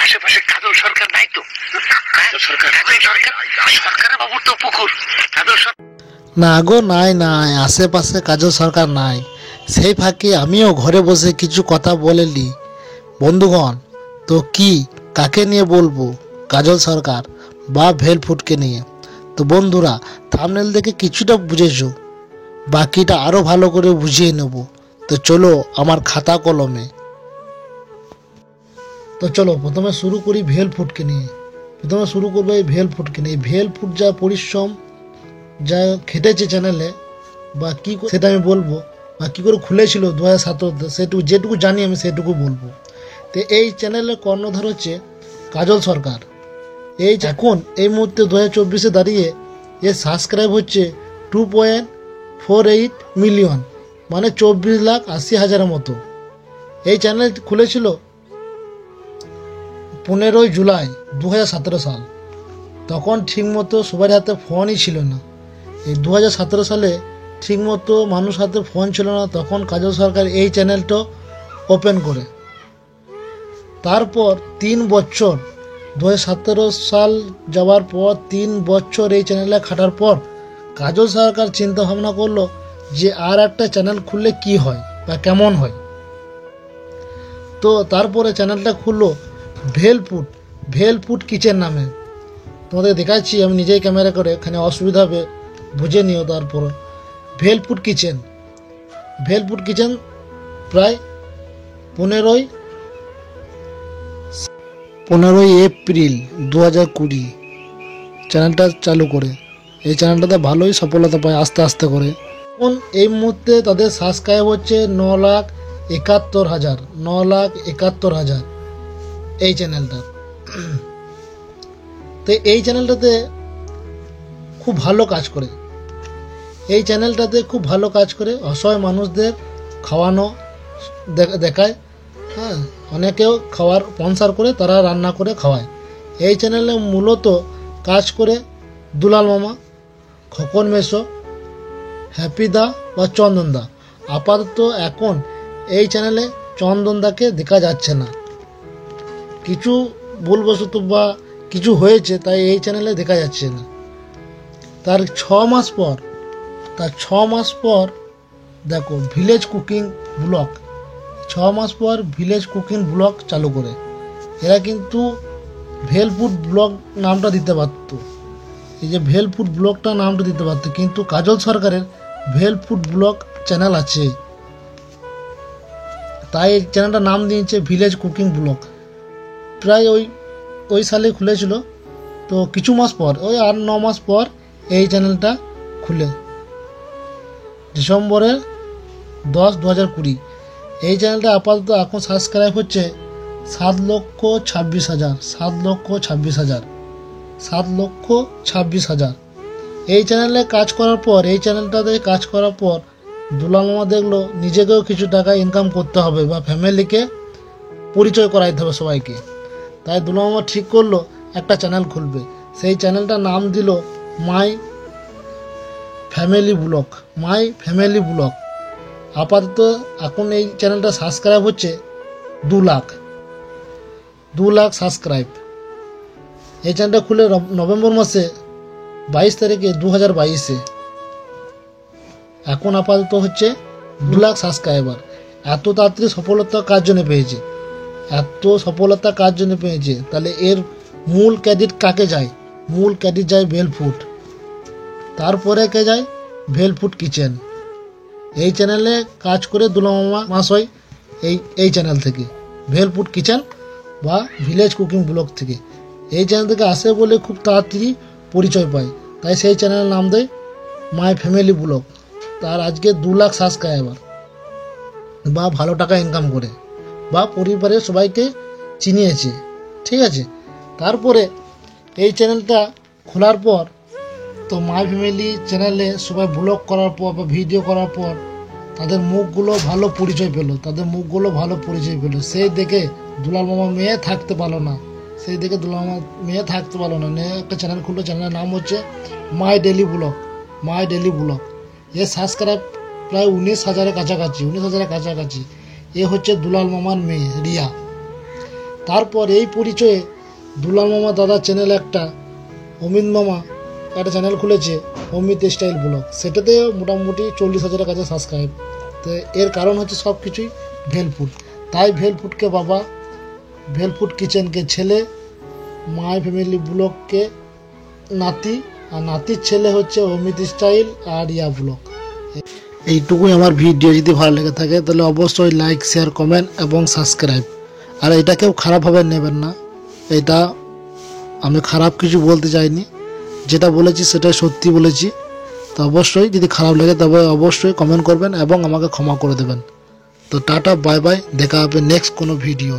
আশেপাশে কাজল সরকার নাই তো? সরকারের বাবুর তো পুকুর। কাজল সরকার না গো, নাই নাই, আশেপাশে কাজল সরকার নাই। সেই ফাঁকে আমিও ঘরে বসে কিছু কথা বলেলি বন্ধুগণ। তো কি, কাকে নিয়ে বলবো? কাজল সরকার বা ভেলফুটকে নিয়ে। তো বন্ধুরা, থাম্বনেল দেখে কিছুটা বুঝেছো, বাকিটা আরও ভালো করে বুঝিয়ে নেব। তো চলো আমার খাতা কলমে। তো চলো প্রথমে শুরু করি ভেলফুটকে নিয়ে। প্রথমে শুরু করবো এই ভেলফুটকে নিয়ে। ভেলফুট যা পরিশ্রম, যা খেটেছে চ্যানেলে, বা কী সেটা আমি বলবো, বা কী করে খুলেছিল 2017, সেটুকু যেটুকু জানি আমি সেটুকু বলবো। তো এই চ্যানেলের কর্ণধার হচ্ছে কাজল সরকার। এখন এই মুহূর্তে 2024-এ দাঁড়িয়ে এর সাবস্ক্রাইব হচ্ছে 2.48 মিলিয়ন, মানে 24,80,000-এর মতো। এই চ্যানেল খুলেছিল 15ই জুলাই 2017 সাল। তখন ঠিকমতো সবার হাতে ফোনই ছিল না। এই 2017 সালে ঠিকমতো মানুষ হাতে ফোন ছিল না, তখন কাজল সরকার এই চ্যানেলটা ওপেন করে। তারপর 3 বছর, 2017 সাল যাওয়ার পর 3 বছর এই চ্যানেলে খাটার পর কাজল সরকার চিন্তা ভাবনা করলো যে আর একটা চ্যানেল খুললে কি হয় বা কেমন হয়। তো তারপরে চ্যানেলটা খুললো ভেলফুট কিচেন নামে। তোমাদের দেখাচ্ছি আমি নিজেই ক্যামেরা করে, এখানে অসুবিধা হবে বুঝে নিও। তারপর ভেলফুট কিচেন প্রায় 15ই এপ্রিল 2020 চ্যানেলটা চালু করে। এই চ্যানেলটাতে ভালোই সফলতা পায় আস্তে আস্তে করে। এখন এই মুহূর্তে তাদের সাবস্ক্রাইব হচ্ছে 9,71,000 এই চ্যানেলটা। তো এই চ্যানেলটাতে খুব ভালো কাজ করে। অসহায় মানুষদের খাওয়ানো দেখায়। হ্যাঁ, অনেকেও খাওয়ার স্পন্সর করে, তারা রান্না করে খাওয়ায়। এই চ্যানেলে মূলত কাজ করে দুলাল মামা, খোকন মেসো, হ্যাপিদা বা চন্দনদা। আপাতত এখন এই চ্যানেলে চন্দনদাকে দেখা যাচ্ছে না, কিছু ভুলবশত বা কিছু হয়েছে, তাই এই চ্যানেলে দেখা যাচ্ছে না। তার 6 মাস পর দেখো ভিলেজ কুকিং ব্লগ, 6 মাস পর ভিলেজ কুকিং ব্লগ চালু করে। এরা কিন্তু ভেলফুট ব্লগ নামটা দিতে পারত, এই যে ভেলফুট ব্লগটা নামটা দিতে পারত, কিন্তু কাজল সরকারের ভেলফুট ব্লগ চ্যানেল আছে, তাই এই চ্যানেলটার নাম দিয়েছে ভিলেজ কুকিং ব্লগ। প্রায় ওই সালে খুলেছিল। তো কিছু মাস পর, ওই 8-9 মাস পর এই চ্যানেলটা খুলে ডিসেম্বরের 10, 2020। এই চ্যানেলটা আপাতত এখন সাবস্ক্রাইব হচ্ছে 7,26,000। এই চ্যানেলে কাজ করার পর দুলাল মামা দেখলো নিজেকেও কিছু টাকা ইনকাম করতে হবে বা ফ্যামিলিকে পরিচয় করাইতে হবে সবাইকে। তাই দুলাল মামা ঠিক করলো একটা চ্যানেল খুলবে। সেই চ্যানেলটার নাম দিল মাই ফ্যামিলি ব্লগ। আপাতত এখন এই চ্যানেলটা সাবস্ক্রাইব হচ্ছে 2 লাখ সাবস্ক্রাইব। এই চ্যানেলটা খুলে নভেম্বর মাসে 22 তারিখে 2022-এ এখন আপাতত হচ্ছে 2 লাখ সাবস্ক্রাইবার। এত তাড়াতাড়ি সফলতা কার জন্য পেয়েছে? তাহলে এর মূল ক্রেডিট কাকে যায়? মূল ক্রেডিট যায় ভেলফুট, তারপরে কে যায়? ভেলফুট কিচেন। এই চ্যানেলে কাজ করে দুলাল মামা মাস হয় এই চ্যানেল থেকে, ভেলফুট কিচেন বা ভিলেজ কুকিং ব্লগ থেকে। এই চ্যানেল থেকে আসে বলে খুব তাড়াতাড়ি পরিচয় পায়, তাই সেই চ্যানেলের নাম দেয় মাই ফ্যামিলি ব্লগ। তার আজকে 2 লাখ সাবস্ক্রাইবার, বা ভালো টাকা ইনকাম করে, বা পরিবারের সবাইকে চিনিয়েছে। ঠিক আছে, তারপরে এই চ্যানেলটা খোলার পর তো মাই ফ্যামিলি চ্যানেলে সবাই ব্লগ করার পর বা ভিডিও করার পর তাদের মুখগুলো ভালো পরিচয় পেলো। সেই দেখে দুলাল মামা মেয়ে থাকতে পারলো না। একটা চ্যানেল খুললো, চ্যানেলের নাম হচ্ছে মাই ডেলি ব্লগ। এর সাবস্ক্রাইব প্রায় 19,000-এর কাছাকাছি। এ হচ্ছে দুলাল মামার মেয়ে রিয়া। তারপর এই পরিচয়ে দুলাল মামা দাদা চ্যানেল একটা অমিত মামা একটা চ্যানেল খুলেছে অমিত স্টাইল ব্লগ, সেটাতে মোটামুটি 40,000-এর কাছে সাবস্ক্রাইব। তো এর কারণ হচ্ছে সব কিছুই ভেলফুড। তাই ভেলফুডকে বাবা, ভেলফুড কিচেনকে ছেলে, মাই ফ্যামিলি ব্লগকে নাতি, আর নাতির ছেলে হচ্ছে অমিত স্টাইল আর ইয়া ব্লগ। এইটুকুই আমার ভিডিও। যদি ভালো লেগে থাকে তাহলে অবশ্যই লাইক, শেয়ার, কমেন্ট এবং সাবস্ক্রাইব। আর এটা কেউ খারাপভাবে নেবেন না, এটা আমি খারাপ কিছু বলতে চাইনি, যেটা বলেছি সেটাই সত্যি বলেছি। তো অবশ্যই যদি খারাপ লাগে তবে অবশ্যই কমেন্ট করবেন এবং আমাকে ক্ষমা করে দেবেন। তো টাটা, বাই বাই, দেখা হবে নেক্সট কোনো ভিডিও।